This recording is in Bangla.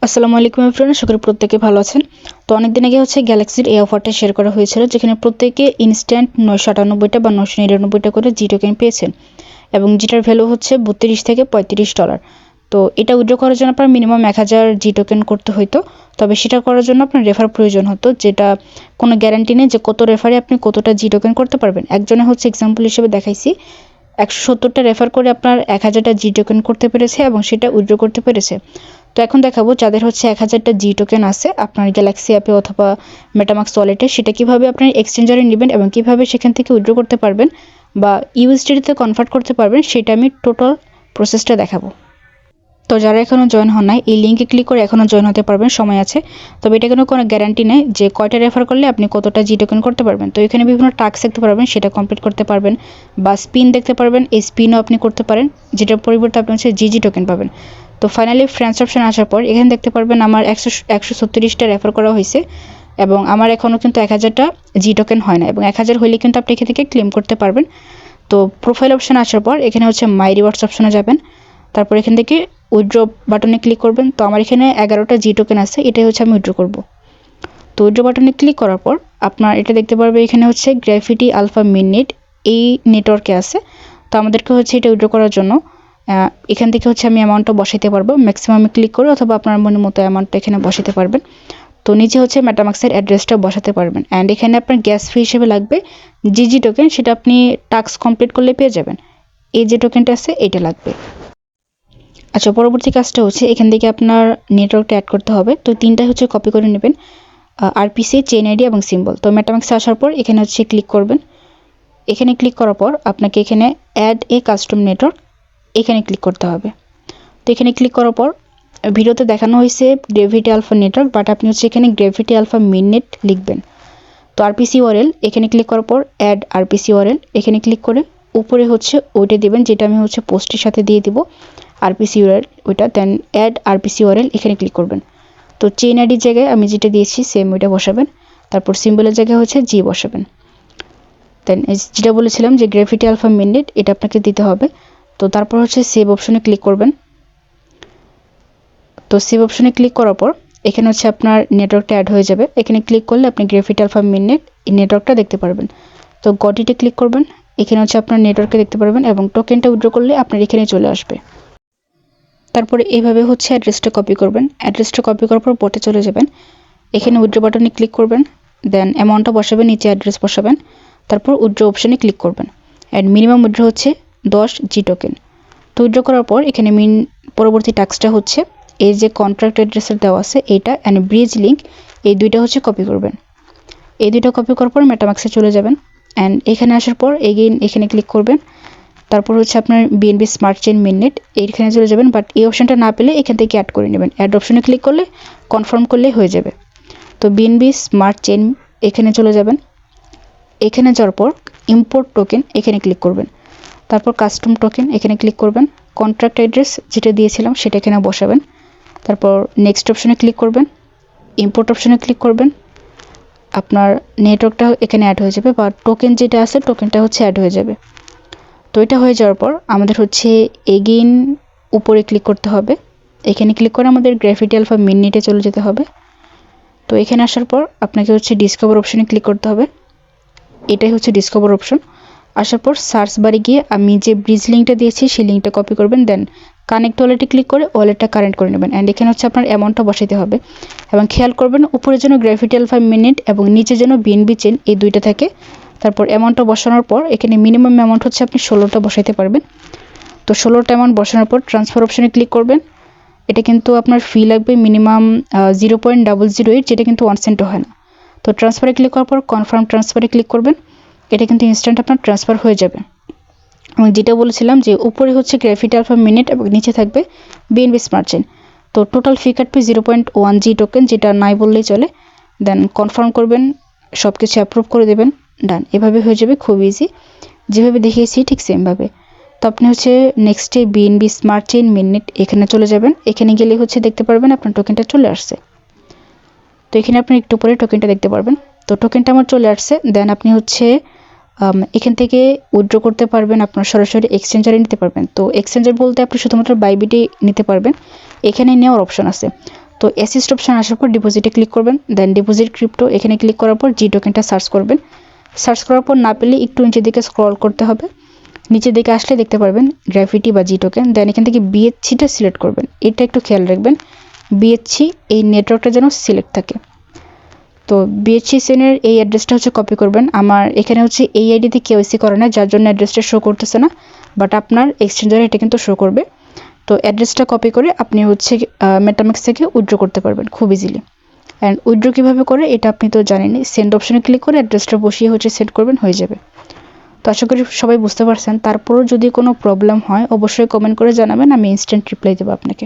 আসসালামু আলাইকুম এভরিওয়ান, আশা করি প্রত্যেকে ভালো আছেন। তো অনেকদিন আগে গ্যালাক্সির এই অফারটা শেয়ার করা হয়েছিল, যেখানে প্রত্যেকে ইনস্ট্যান্ট 998টা বা 999টা করে জি টোকেন পেয়েছেন এবং যেটার ভ্যালু হচ্ছে 32 থেকে $35। তো এটা উইথড্র করার জন্য আপনার মিনিমাম 1000 জি টোকেন করতে হতো, তবে সেটা করার জন্য আপনার রেফার প্রয়োজন হতো, যেটা কোনো গ্যারান্টি নেই যে কত রেফারে আপনি কতটা জি টোকেন করতে পারবেন। একজনে এক্সাম্পল হিসেবে দেখাইছি 170টা রেফার করে আপনার 1000টা জি টোকেন করতে পেরেছে এবং সেটা উইথড্র করতে পেরেছে। তো এখন দেখাবো যাদের 1000টা জি টোকেন আছে আপনার গ্যালাক্সি অ্যাপে অথবা মেটামাক্স ওয়ালেটে, সেটা কিভাবে আপনার এক্সচেঞ্জারে নেবেন এবং কিভাবে সেখান থেকে উইথড্র করতে পারবেন বা ইউএসডিতে কনভার্ট করতে পারবেন, সেটা আমি টোটাল প্রসেসটা দেখাবো। তো যারা এখনও জয়েন হন নাই, এই লিঙ্কে ক্লিক করে এখনও জয়েন হতে পারবেন, সময় আছে। তবে এটা কোনো গ্যারান্টি নেই যে কয়টা রেফার করলে আপনি কতটা জি টোকেন করতে পারবেন। তো এখানে বিভিন্ন টাস্ক দেখতে পারবেন, সেটা কমপ্লিট করতে পারবেন, বা স্পিন দেখতে পারবেন, এই স্পিনও আপনি করতে পারেন, যেটার পরিবর্তে আপনি জি টোকেন পাবেন। তো ফাইনালি ফ্রেন্ডস অপশন আসার পর এখানে দেখতে পারবেন আমার 136টা রেফার করা হয়েছে এবং আমার এখনও কিন্তু 1000টা জি টোকেন হয় না, এবং 1000 হইলে কিন্তু আপনি এখান থেকে ক্লেম করতে পারবেন। তো প্রোফাইল অপশন আসার পর এখানে মাই রিওয়ার্ডস অপশনে যাবেন, তারপর এখান থেকে উইথড্র বাটনে ক্লিক করবেন। তো আমার এখানে 11টা জি টোকেন আছে, এটাই আমি উইথড্র করব। তো উইথড্র বাটনে ক্লিক করার পর আপনার এটা দেখতে পারবে এখানে গ্র্যাভিটি আলফা মিনিট এই নেটওয়ার্কে আছে। তো আমাদেরকে এটা উইথড্র করার জন্য এখান থেকে আমি অ্যামাউন্টটা বসাইতে পারবো, ম্যাক্সিমামে ক্লিক করে অথবা আপনার মনের মতো অ্যামাউন্টটা এখানে বসাতে পারবেন। তো নিচে মেটামাক্সের অ্যাড্রেসটা বসাতে পারবেন, অ্যান্ড এখানে আপনার গ্যাস ফি হিসেবে লাগবে জি টোকেন, সেটা আপনি টাস্ক কমপ্লিট করলে পেয়ে যাবেন। এই যে টোকেনটা আছে এটা লাগবে। আচ্ছা, পরবর্তী কাজটা এখান থেকে আপনার নেটওয়ার্কটা অ্যাড করতে হবে। তো তিনটা কপি করে নেবেন, আরপিসি, চেইন আইডি এবং সিম্বল। তো মেটামাক্সে আসার পর এখানে ক্লিক করবেন। এখানে ক্লিক করার পর আপনাকে এখানে অ্যাড এ কাস্টম নেটওয়ার্ক এখানে ক্লিক করতে হবে। তো এখানে ক্লিক করার পর ভিডিওতে দেখানো হয়েছে গ্র্যাভিটি আলফা নেটওয়ার্ক, বাট আপনি এখানে গ্র্যাভিটি আলফা মিননেট লিখবেন। তো আরপিসি ওয়ারএল এখানে ক্লিক করার পর অ্যাড আরপিসি ওয়ারএল এখানে ক্লিক করে উপরে ওইটা দেবেন, যেটা আমি পোস্টের সাথে দিয়ে দিব আরপিসি ওয়ারএল ওইটা, দেন অ্যাড আরপিসি ওয়ারএল এখানে ক্লিক করবেন। তো চেইন আইডির জায়গায় আমি যেটা দিয়েছি সেম ওইটা বসাবেন, তারপর সিম্বলের জায়গায় জি বসাবেন। দেন যেটা বলেছিলাম যে গ্র্যাভিটি আলফা মিনিট, এটা আপনাকে দিতে হবে। তো তারপর সেভ অপশনে ক্লিক করবেন। তো সেভ অপশনে ক্লিক করার পর এখানে আপনার নেটওয়ার্কটা অ্যাড হয়ে যাবে। এখানে ক্লিক করলে আপনি গ্র্যাভিটি আলফা মিনিট এই নেটওয়ার্কটা দেখতে পারবেন। তো গটিতে ক্লিক করবেন, এখানে আপনার নেটওয়ার্কে দেখতে পারবেন এবং টোকেনটা উইথড্র করলে আপনার এখানে চলে আসবে। তারপরে এইভাবে অ্যাড্রেসটা কপি করবেন। অ্যাড্রেসটা কপি করার পর বোটে চলে যাবেন, এখানে উইথড্র বাটনে ক্লিক করবেন, দেন অ্যামাউন্টটা বসাবেন, নিচে অ্যাড্রেস বসাবেন, তারপর উইথড্র অপশনে ক্লিক করবেন। And minimum withdraw 10 G token. তো উইথড্র করার পর এখানে পরবর্তী টাস্কটা এই যে কন্ট্রাক্ট অ্যাড্রেসের দেওয়া আছে এইটা অ্যান্ড ব্রিজ লিঙ্ক, এই দুইটা কপি করবেন। এই দুইটা কপি করার পর মেটামাক্সে চলে যাবেন, অ্যান্ড এখানে আসার পর এগেইন এখানে ক্লিক করবেন। তারপর আপনার বিএনবি স্মার্ট চেইন মিননেট এইখানে চলে যাবেন, বাট এই অপশনটা না পেলে এখান থেকে অ্যাড করে নেবেন। অ্যাড অপশনে ক্লিক করলে কনফার্ম করলেই হয়ে যাবে। তো বিএনবি স্মার্ট চেইন এখানে চলে যাবেন, এখানে যাওয়ার পর ইম্পোর্ট টোকেন এখানে ক্লিক করবেন, তারপর কাস্টম টোকেন এখানে ক্লিক করবেন, কন্ট্রাক্ট অ্যাড্রেস যেটা দিয়েছিলাম সেটা এখানে বসাবেন, তারপর নেক্সট অপশনে ক্লিক করবেন, ইম্পোর্ট অপশনে ক্লিক করবেন, আপনার নেটওয়ার্কটা এখানে অ্যাড হয়ে যাবে বা টোকেন যেটা আছে টোকেনটা অ্যাড হয়ে যাবে। তো এটা হয়ে যাওয়ার পর আমাদের এগেইন উপরে ক্লিক করতে হবে, এখানে ক্লিক করে আমাদের গ্র্যাভিটি আলফা মিনিটে চলে যেতে হবে। তো এখানে আসার পর আপনাকে ডিসকভার অপশনে ক্লিক করতে হবে, এটাই ডিসকভার অপশন। আসার পর সার্চ বারে গিয়ে আমি যে ব্রিজ লিঙ্কটা দিয়েছি সেই লিঙ্কটা কপি করবেন, দেন কানেক্ট ওয়ালেটে ক্লিক করে ওয়ালেটটা কানেক্ট করে নেবেন, অ্যান্ড এখানে আপনার অ্যামাউন্টটা বসাতে হবে এবং খেয়াল করবেন উপরে যেন গ্র্যাভিটি আলফা মিনিট এবং নিচে যেন বিএনবি চেইন এই দুইটা থাকে। তারপর অ্যামাউন্টটা বসানোর পর এখানে মিনিমাম অ্যামাউন্ট আপনি 16টা বসাইতে পারবেন। তো 16টা অ্যামাউন্ট বসানোর পর ট্রান্সফার অপশনে ক্লিক করবেন। এটা কিন্তু আপনার ফি লাগবে মিনিমাম 0.008, যেটা কিন্তু 1 সেন্টও হয় না। তো ট্রান্সফারে ক্লিক করার পর কনফার্ম ট্রান্সফারে ক্লিক করবেন, এটা কিন্তু ইনস্ট্যান্ট আপনার ট্রান্সফার হয়ে যাবে। এবং যেটা বলেছিলাম যে উপরে গ্র্যাভিটি আলফা মিনিট এবং নিচে থাকবে বিএনবি স্মার্ট চেইন। তো টোটাল ফি কাটবে 0.1 জি টোকেন, যেটা নাই বললেই চলে। দেন কনফার্ম করবেন, সব কিছু অ্যাপ্রুভ করে দেবেন, ডান। এভাবে হয়ে যাবে, খুব ইজি, যেভাবে দেখিয়েছি ঠিক সেমভাবে। তো আপনি নেক্সটে বিএনবি স্মার্ট চেইন মিনিট এখানে চলে যাবেন, এখানে গেলে দেখতে পারবেন আপনার টোকেনটা চলে আসছে। তো এখানে আপনি একটু পরে টোকেনটা দেখতে পারবেন। তো টোকেনটা আমার চলে আসছে, দেন আপনি এখান থেকে উইথড্র করতে পারবেন, আপনার সরাসরি এক্সচেঞ্জারে নিতে পারবেন। তো এক্সচেঞ্জার বলতে আপনি শুধুমাত্র বাইবিটে নিতে পারবেন, এখানে নেওয়ার অপশন আছে। তো অ্যাসিস্ট অপশন আসার পর ডিপোজিটে ক্লিক করবেন, দেন ডিপোজিট ক্রিপ্টো এখানে ক্লিক করার পর জি টোকেনটা সার্চ করবেন। সার্চ করার পর না পেলে একটু নিচের দিকে স্ক্রল করতে হবে, নিচের দিকে আসলে দেখতে পারবেন গ্র্যাভিটি বা জি টোকেন, দেন এখান থেকে বিএচসিটা সিলেক্ট করবেন। এটা একটু খেয়াল রাখবেন, বিএচসি এই নেটওয়ার্কটা যেন সিলেক্ট থাকে। তো বিএচসি সেনের এই অ্যাড্রেসটা হচ্ছে কপি করবেন। আমার এখানে হচ্ছে এই আইডিতে কেওয়াইসি করে না, যার জন্য অ্যাড্রেসটা শো করতেছে না, বাট আপনার এক্সচেঞ্জারে এটা কিন্তু শো করবে। তো অ্যাড্রেসটা কপি করে আপনি হচ্ছে মেটামেক্স থেকে উইথড্র করতে পারবেন খুব ইজিলি। অ্যান্ড উইথড্র কীভাবে করে এটা আপনি তো জানেনই, সেন্ড অপশনে ক্লিক করে অ্যাড্রেসটা বসিয়ে হচ্ছে সেন্ড করবেন, হয়ে যাবে। তো আশা করি সবাই বুঝতে পারছেন। তারপরও যদি কোনো প্রবলেম হয় অবশ্যই কমেন্ট করে জানাবেন, আমি ইনস্ট্যান্ট রিপ্লাই দেবো আপনাকে।